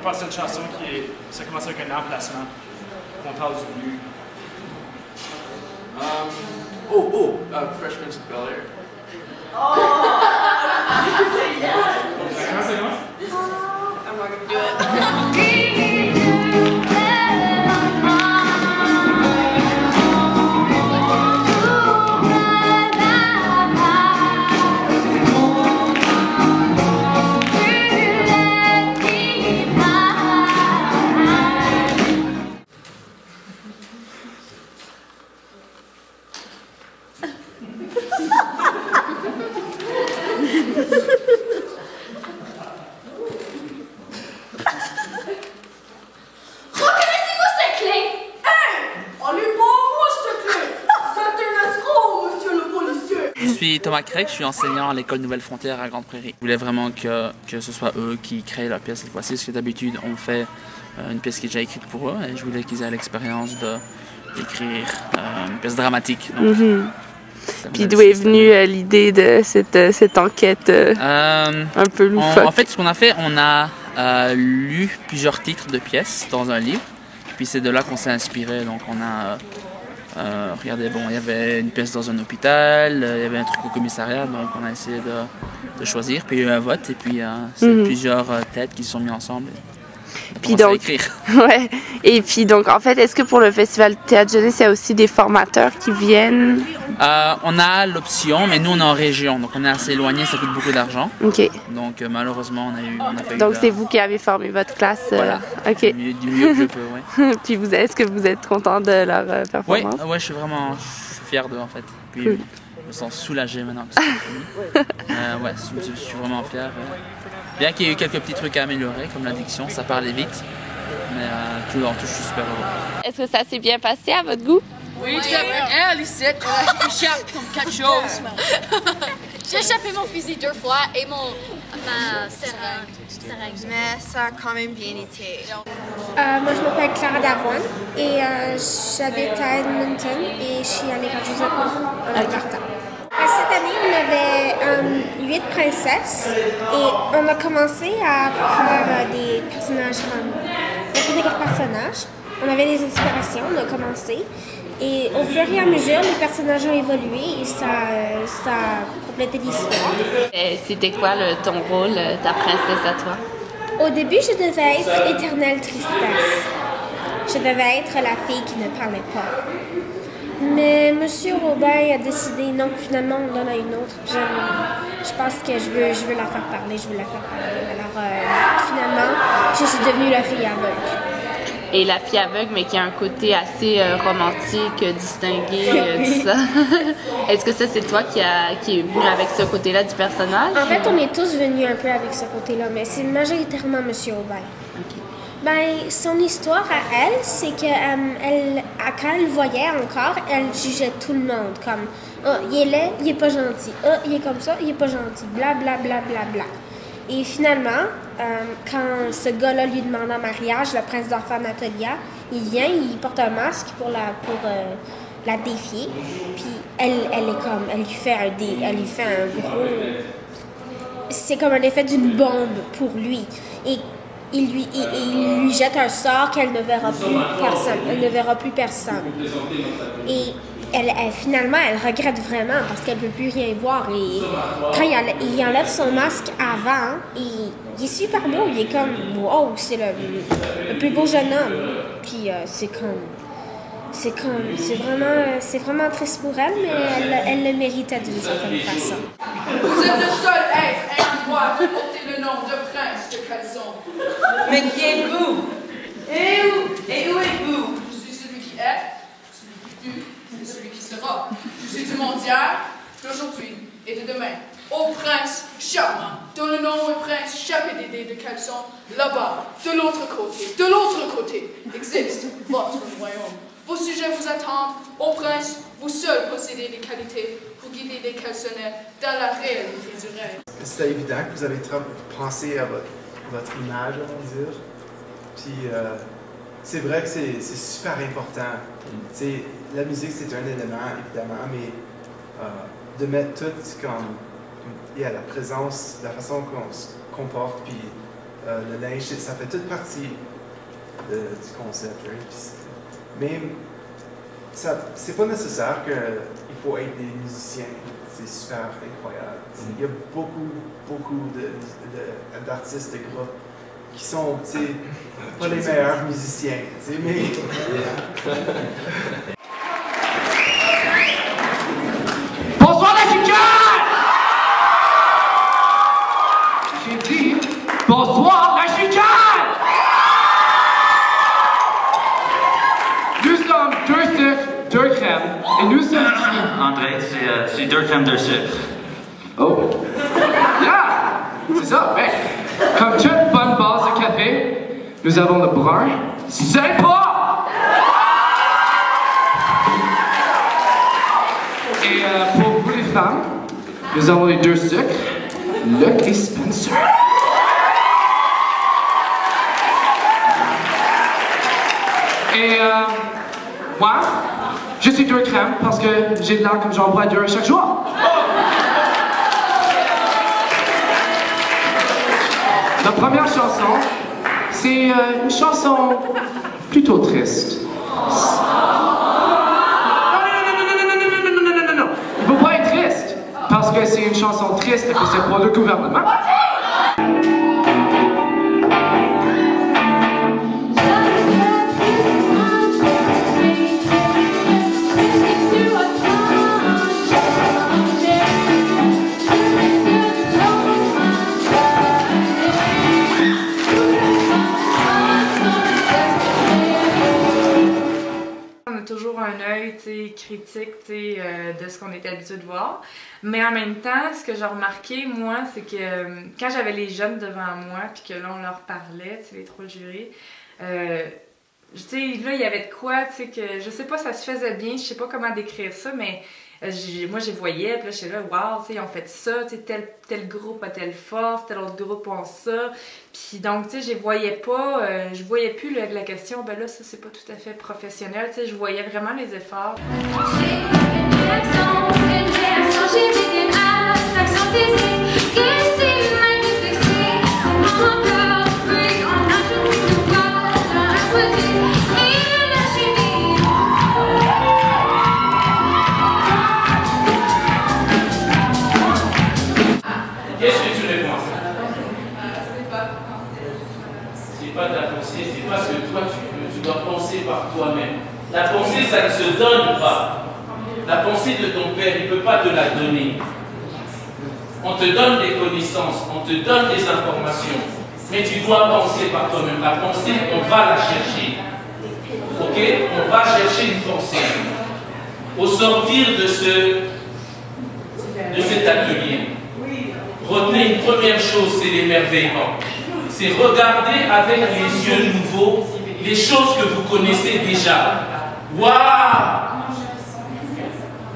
passer une chanson ça commence avec un emplacement. On parle du lieu. Freshman's of Bel-Air. I'm not gonna do it. Je suis Thomas Craig, je suis enseignant à l'école Nouvelle Frontière à Grande Prairie. Je voulais vraiment que ce soit eux qui créent la pièce cette fois-ci, parce que d'habitude on fait une pièce qui est déjà écrite pour eux, et je voulais qu'ils aient l'expérience d'écrire une pièce dramatique. Donc, Puis d'où est venue l'idée de cette enquête un peu loufoque? En fait, ce qu'on a fait, on a lu plusieurs titres de pièces dans un livre, puis c'est de là qu'on s'est inspiré. Donc on a regardez, bon, il y avait une pièce dans un hôpital, il y avait un truc au commissariat, donc on a essayé de choisir, puis il y a eu un vote, et puis c'est plusieurs têtes qui se sont mis ensemble. Puis donc, ouais. Et puis donc, en fait, est-ce que pour le Festival Théâtre Jeunesse, il y a aussi des formateurs qui viennent? On a l'option, mais nous on est en région, donc on est assez éloigné, ça coûte beaucoup d'argent. Ok. Donc malheureusement, on a pas eu. Donc c'est vous qui avez formé votre classe. Voilà. Ok. Du mieux que je peux, oui. Puis est-ce que vous êtes content de leur performance? Oui, je suis fier d'eux en fait. Puis, cool. Je me sens soulagé maintenant que c'est fini. Je suis vraiment fier. Bien qu'il y ait eu quelques petits trucs à améliorer, comme l'addiction, ça parlait vite. Mais tout en tout, je suis super heureux. Est-ce que ça s'est bien passé à votre goût? Oui, elle ici, j'échappe comme quelque chose. J'ai échappé mon fusil 2 fois et ma seringue. Mais ça a quand même bien été. Moi, je m'appelle Clara Davoine et j'habite à Edmonton et je suis à l'école Joseph en Alberta. Cette année, on avait 8 princesses et on a commencé à faire des personnages. On a fait des personnages, on avait des inspirations, on a commencé. Et au fur et à mesure, les personnages ont évolué et ça a complété l'histoire. C'était quoi ton rôle, ta princesse à toi? Au début, je devais être éternelle tristesse. Je devais être la fille qui ne parlait pas. Mais M. Robin a décidé non, finalement, on donne à une autre. Je pense que je veux la faire parler, Alors, finalement, je suis devenue la fille aveugle. Et la fille aveugle, mais qui a un côté assez romantique, distingué, Oui. tout ça. Est-ce que ça, c'est toi qui est venu avec ce côté-là du personnage? En fait, on est tous venus un peu avec ce côté-là, mais c'est majoritairement M. Aubin. Okay. Ben, son histoire à elle, c'est que quand elle voyait encore, elle jugeait tout le monde comme « Ah, il est laid, il est pas gentil. Ah, il est comme ça, il est pas gentil. Bla, bla, bla, bla, bla. » Et finalement, quand ce gars-là lui demande en mariage, le prince d'Orphanatolia, il vient, il porte un masque pour la défier. Puis elle lui fait un gros... C'est comme un effet d'une bombe pour lui. Et il lui jette un sort qu'elle ne verra plus personne. Elle ne verra plus personne. Et finalement, elle regrette vraiment parce qu'elle ne peut plus rien voir. Et quand il enlève son masque avant, il est super beau. Il est comme, wow, c'est le plus beau jeune homme. Puis c'est vraiment triste pour elle, mais elle le méritait d'une certaine façon. Vous êtes le seul être ayant droit de porter le nom de prince de Calzon. Mais qui êtes-vous? Et où êtes-vous? Je suis celui qui est, celui qui fut et celui qui sera. Je suis du monde d'hier, d'aujourd'hui et de demain. Ô prince charmant, dont le nom est prince Chapédédé de Calzon, là-bas, de l'autre côté, existe votre royaume. Vos sujets vous attendent. Ô prince, vous seul possédez les qualités pour guider les Calzonnais dans la réalité du rêve. C'était évident que vous avez pensé à votre image, on va dire. Puis c'est vrai que c'est super important. La musique, c'est un élément, évidemment, mais de mettre tout comme... Il y a la présence, la façon qu'on se comporte, puis le linge, ça fait toute partie du concept. Right? Mais c'est pas nécessaire qu'il faut être des musiciens. C'est super incroyable. Il y a beaucoup d'artistes, de groupes qui sont pas les meilleurs musiciens, mais... Bonsoir la chicane! J'ai dit bonsoir la chicane! Nous sommes 2 sucres, 2 crèmes, et nous sommes ici. André, c'est 2 crèmes, 2 sucres. Oh! Yeah! C'est ça, ouais. Comme toute bonne base de café, nous avons le brun, c'est pas! Et pour vous les femmes, nous avons les 2 sucres, Luc et Spencer. Et moi, je suis 2 crèmes parce que j'ai de l'air comme j'en bois 2 chaque jour. La première chanson, c'est une chanson plutôt triste. Non. Il ne faut pas être triste, parce que c'est une chanson triste et que c'est pour le gouvernement. Toujours un œil critique de ce qu'on est habitué de voir. Mais en même temps, ce que j'ai remarqué, moi, c'est que quand j'avais les jeunes devant moi, puis que là, on leur parlait, les 3 jurés, là, il y avait de quoi, que je sais pas, ça se faisait bien, je sais pas comment décrire ça, mais moi, je voyais, puis là, j'étais là, wow, ils ont fait ça, tel groupe a telle force, tel autre groupe a ça. Puis donc, je voyais pas, je voyais plus la question, ben là, ça, c'est pas tout à fait professionnel, je voyais vraiment les efforts. Qu'est-ce que tu réponds? C'est pas ta pensée, c'est pas ce que toi tu dois penser par toi-même. La pensée, ça ne se donne pas. La pensée de ton père, il ne peut pas te la donner. On te donne des connaissances, on te donne des informations, mais tu dois penser par toi-même. La pensée, on va la chercher. Ok? On va chercher une pensée. Au sortir de cet atelier, retenez une première chose, c'est l'émerveillement. C'est regarder avec les yeux nouveaux les choses que vous connaissez déjà. Waouh!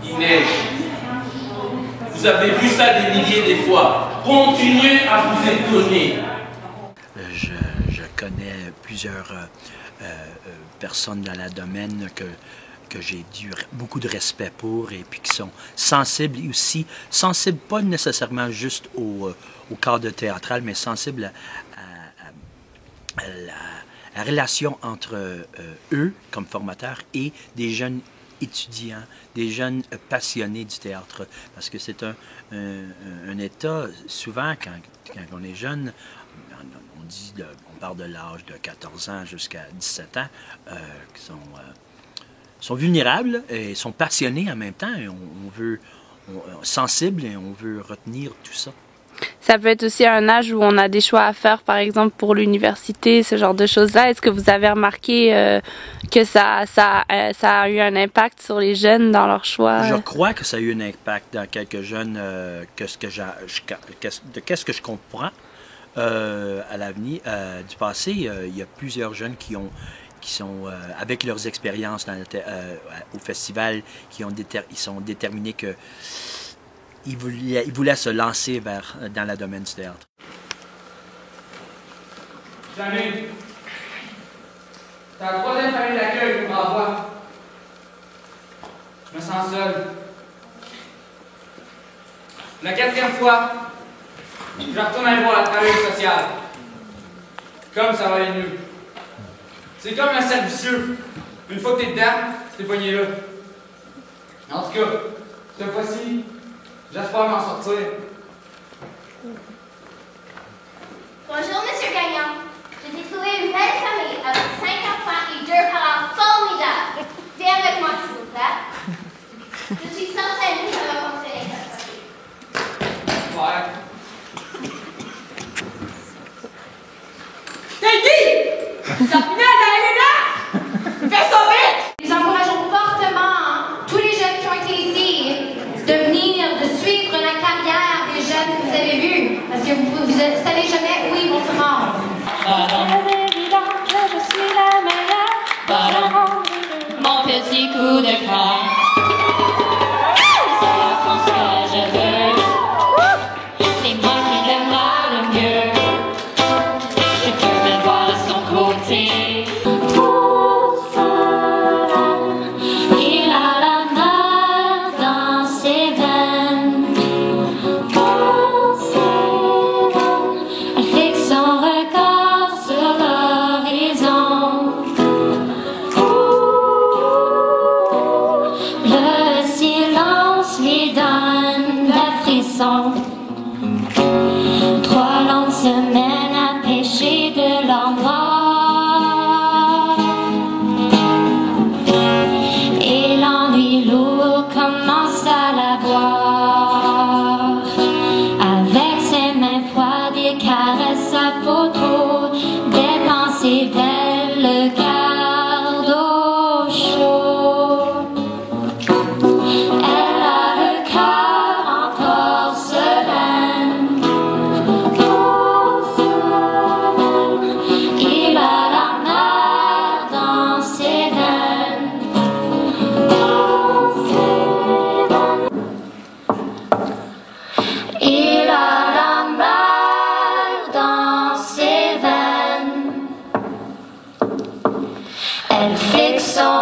Il neige. Vous avez vu ça des milliers de fois. Continuez à vous étonner. Je connais plusieurs personnes dans le domaine que j'ai beaucoup de respect pour et puis qui sont sensibles et aussi sensibles pas nécessairement juste au cadre théâtral, mais sensibles à la relation entre eux comme formateurs et des jeunes étudiants, des jeunes passionnés du théâtre. Parce que c'est un état, souvent quand on est jeune, on parle de l'âge de 14 ans jusqu'à 17 ans, qui sont vulnérables et sont passionnés en même temps. Et sensibles et on veut retenir tout ça. Ça peut être aussi un âge où on a des choix à faire, par exemple pour l'université, ce genre de choses-là. Est-ce que vous avez remarqué que ça a eu un impact sur les jeunes dans leurs choix? Je crois que ça a eu un impact dans quelques jeunes, qu'est-ce que je comprends à l'avenir du passé. Il y a plusieurs jeunes qui sont, avec leurs expériences au festival, ils sont déterminés que ils voulaient se lancer dans le domaine du théâtre. Jamais. C'est la 3e famille d'accueil qui me renvoie. Je me sens seul. La 4e fois, je retourne aller voir la travailleuse sociale. comme ça va aller mieux. C'est comme un cercle vicieux. Une fois que t'es dedans, t'es poigné là. En tout cas, cette fois-ci, j'espère m'en sortir. Bonjour, Monsieur Gagnon. Je t'ai trouvé une belle famille avec 5 enfants et 2 parents formidables. Viens avec moi, s'il vous plaît. Je suis certaine que ça va fonctionner cette fois-ci. Ouais. T'es qui? Sarpinette, elle est là! Fais ça vite! Nous encourageons fortement tous les jeunes qui ont été ici de venir, de suivre la carrière des jeunes que vous avez vus. Parce que vous ne savez jamais où ils vont se rendre. Je suis la meilleure. Mon petit coup de cœur. C'est la France que je veux. C'est moi qui l'aimera le mieux. Je peux me voir à son côté. Pour ça, il a la mer dans ses veines. Pour ça, elle fixe son regard sur l'horizon. Le silence lui donne des frissons. 3 longues semaines à pêcher de l'or noir. Et l'ennui lourd commence à la voir. Avec ses mains froides, il caresse sa peau trop. Des pensées belles le gardent au chaud. Elle a le cœur en porcelaine. Il a la mer dans ses veines. Il a la mer dans ses veines. Elle fixe son